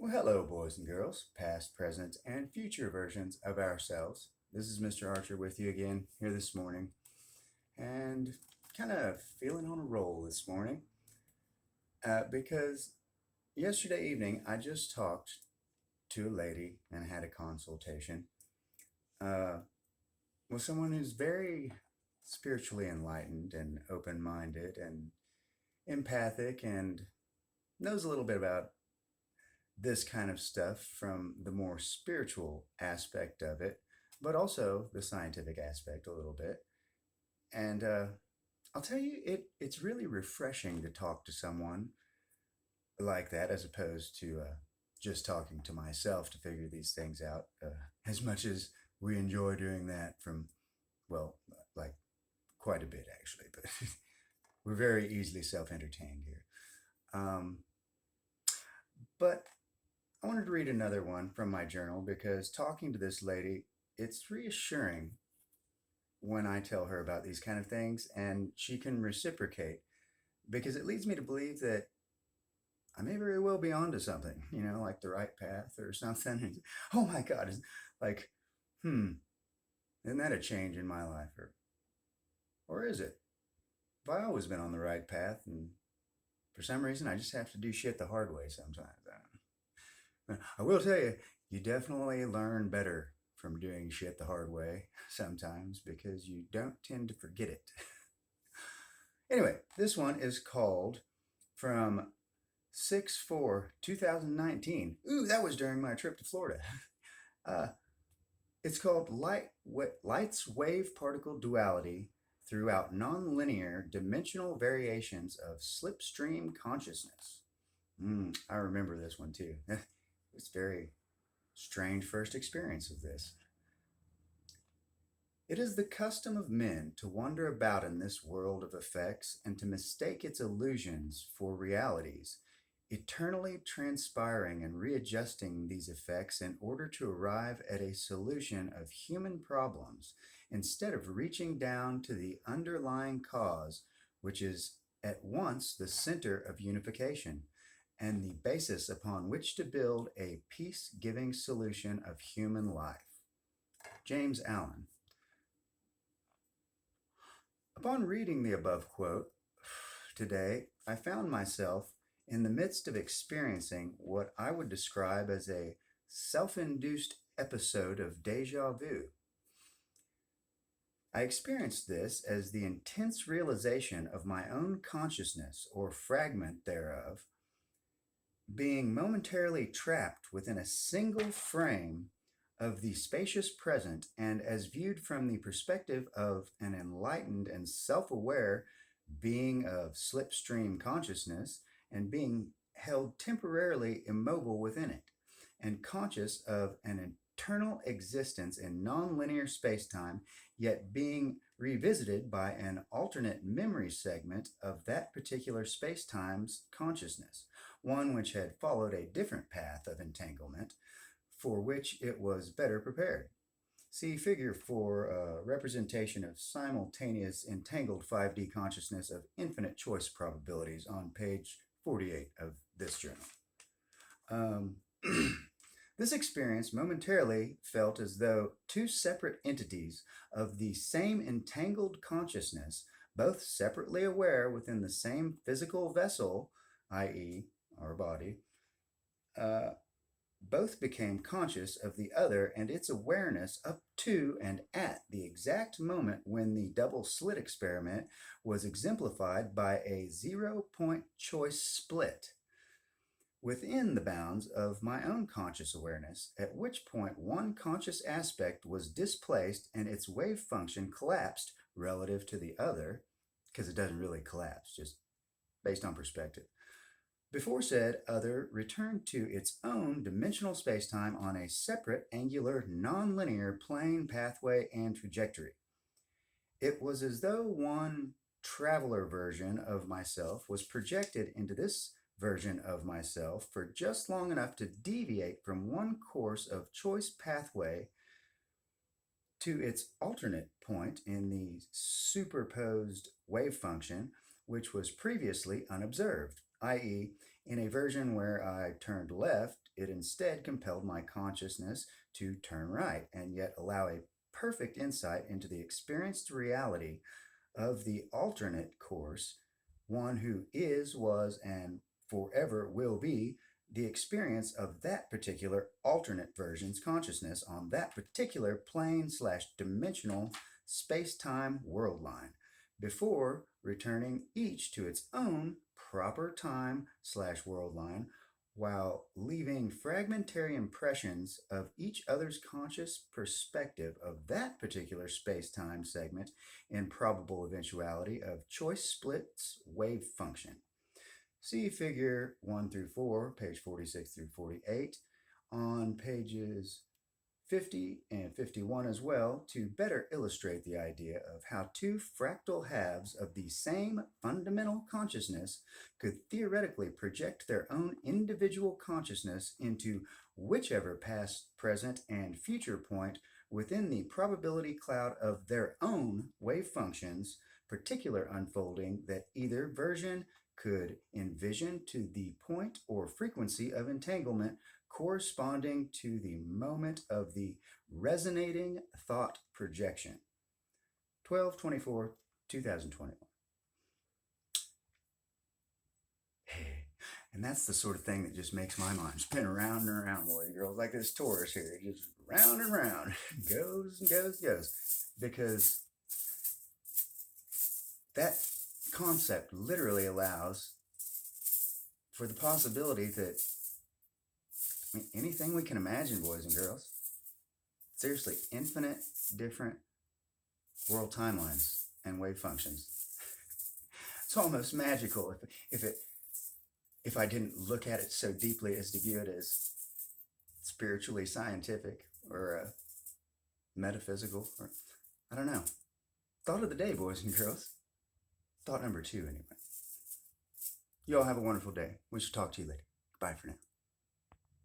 Well, hello, boys and girls, past, present, and future versions of ourselves. This is Mr. Archer with you again here this morning, and kind of feeling on a roll this morning because yesterday evening I just talked to a lady and had a consultation uh, with someone who's very spiritually enlightened and open minded and empathic and knows a little bit about this kind of stuff from the more spiritual aspect of it, but also the scientific aspect a little bit. And I'll tell you, it's really refreshing to talk to someone like that as opposed to just talking to myself to figure these things out. As much as we enjoy doing that from, well, like quite a bit actually, but we're very easily self entertained here. Um, but I wanted to read another one from my journal because talking to this lady, it's reassuring when I tell her about these kind of things and she can reciprocate because it leads me to believe that I may very well be onto something, like the right path or something. And, oh my God, it's like, isn't that a change in my life? Or is it? Have I always been on the right path and for some reason I just have to do shit the hard way sometimes? I don't know. I will tell you, you definitely learn better from doing shit the hard way sometimes because you don't tend to forget it. Anyway, this one is called from 6/4/2019. Ooh, that was during my trip to Florida. Uh, it's called Light's Wave Particle Duality Throughout Nonlinear Dimensional Variations of Slipstream Consciousness. I remember this one too. It's very strange first experience of this. It is the custom of men to wander about in this world of effects and to mistake its illusions for realities, eternally transpiring and readjusting these effects in order to arrive at a solution of human problems, instead of reaching down to the underlying cause, which is at once the center of unification and the basis upon which to build a peace-giving solution of human life. James Allen. Upon reading the above quote today, I found myself in the midst of experiencing what I would describe as a self-induced episode of deja vu. I experienced this as the intense realization of my own consciousness, or fragment thereof, being momentarily trapped within a single frame of the spacious present, and as viewed from the perspective of an enlightened and self-aware being of slipstream consciousness, and being held temporarily immobile within it, and conscious of an eternal existence in nonlinear spacetime, yet being revisited by an alternate memory segment of that particular spacetime's consciousness, one which had followed a different path of entanglement, for which it was better prepared. See figure for a representation of simultaneous entangled 5D consciousness of infinite choice probabilities on page 48 of this journal. This experience momentarily felt as though two separate entities of the same entangled consciousness, both separately aware within the same physical vessel, i.e., our body, both became conscious of the other and its awareness up to and at the exact moment when the double slit experiment was exemplified by a 0-point choice split within the bounds of my own conscious awareness, at which point one conscious aspect was displaced and its wave function collapsed relative to the other, because it doesn't really collapse, just based on perspective. Before said other returned to its own dimensional spacetime on a separate, angular, nonlinear plane, pathway, and trajectory. It was as though one traveler version of myself was projected into this version of myself for just long enough to deviate from one course of choice pathway to its alternate point in the superposed wave function, which was previously unobserved, i.e., In a version where I turned left, it instead compelled my consciousness to turn right and yet allow a perfect insight into the experienced reality of the alternate course, one who is, was, and forever will be the experience of that particular alternate version's consciousness on that particular plane slash dimensional space time world line before returning each to its own proper time slash world line while leaving fragmentary impressions of each other's conscious perspective of that particular space time segment in probable eventuality of choice splits wave function. See figure 1 through 4, page 46 through 48, on pages 50 and 51 as well to better illustrate the idea of how two fractal halves of the same fundamental consciousness could theoretically project their own individual consciousness into whichever past, present, and future point within the probability cloud of their own wave functions, particular unfolding that either version could envision to the point or frequency of entanglement corresponding to the moment of the resonating thought projection. 12/24/2021. And that's the sort of thing that just makes my mind spin around and around, boys and girls, like this torus here. It just round and round, goes and goes, goes. Because that concept literally allows for the possibility that, I mean, anything we can imagine, boys and girls. Seriously, infinite different world timelines and wave functions. It's almost magical if I didn't look at it so deeply as to view it as spiritually scientific or metaphysical, or I don't know. Thought of the day, boys and girls. Thought number 2, anyway. You all have a wonderful day. We shall talk to you later. Bye for now.